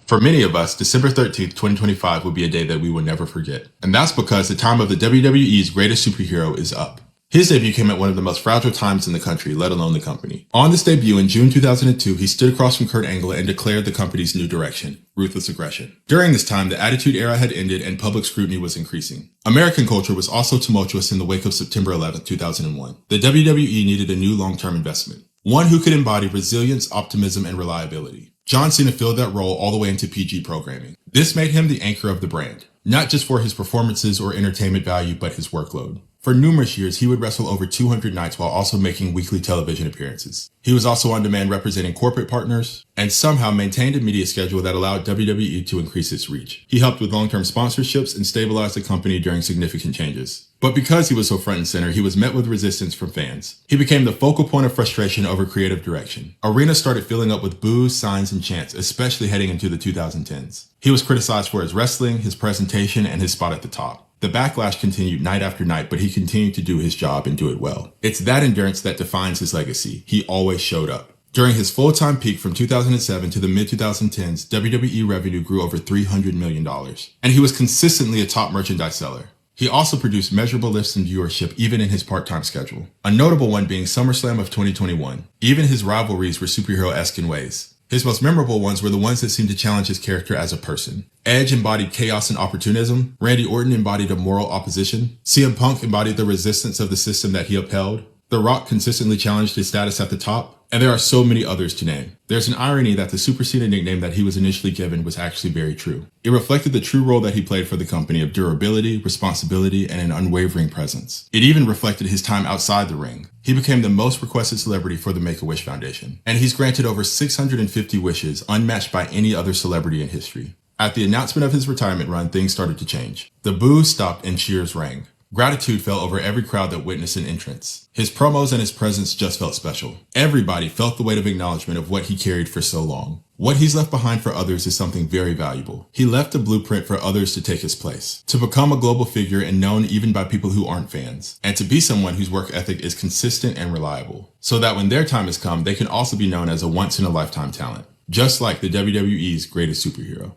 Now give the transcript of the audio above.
For many of us, December 13th, 2025 will be a day that we will never forget. And that's because the time of the WWE's greatest superhero is up. His debut came at one of the most fragile times in the country, let alone the company. On this debut in June 2002, he stood across from Kurt Angle and declared the company's new direction, ruthless aggression. During this time, the Attitude Era had ended and public scrutiny was increasing. American culture was also tumultuous in the wake of September 11, 2001. The WWE needed a new long-term investment, one who could embody resilience, optimism, and reliability. John Cena filled that role all the way into PG programming. This made him the anchor of the brand, not just for his performances or entertainment value, but his workload. For numerous years, he would wrestle over 200 nights while also making weekly television appearances. He was also on demand representing corporate partners and somehow maintained a media schedule that allowed WWE to increase its reach. He helped with long-term sponsorships and stabilized the company during significant changes. But because he was so front and center, he was met with resistance from fans. He became the focal point of frustration over creative direction. Arenas started filling up with boos, signs, and chants, especially heading into the 2010s. He was criticized for his wrestling, his presentation, and his spot at the top. The backlash continued night after night, but he continued to do his job and do it well. It's that endurance that defines his legacy. He always showed up. During his full-time peak from 2007 to the mid-2010s, WWE revenue grew over $300 million, and he was consistently a top merchandise seller. He also produced measurable lifts in viewership even in his part-time schedule, a notable one being SummerSlam of 2021. Even his rivalries were superhero-esque in ways. His most memorable ones were the ones that seemed to challenge his character as a person. Edge embodied chaos and opportunism, Randy Orton embodied a moral opposition, CM Punk embodied the resistance of the system that he upheld, The Rock consistently challenged his status at the top, and there are so many others to name. There's an irony that the Super Cena nickname that he was initially given was actually very true. It reflected the true role that he played for the company of durability, responsibility, and an unwavering presence. It even reflected his time outside the ring. He became the most requested celebrity for the Make-A-Wish Foundation, and he's granted over 650 wishes, unmatched by any other celebrity in history. At the announcement of his retirement run, things started to change. The boos stopped and cheers rang. Gratitude fell over every crowd that witnessed an entrance. His promos and his presence just felt special. Everybody felt the weight of acknowledgement of what he carried for so long. What he's left behind for others is something very valuable. He left a blueprint for others to take his place, to become a global figure and known even by people who aren't fans, and to be someone whose work ethic is consistent and reliable, so that when their time has come, they can also be known as a once-in-a-lifetime talent, just like the WWE's greatest superhero.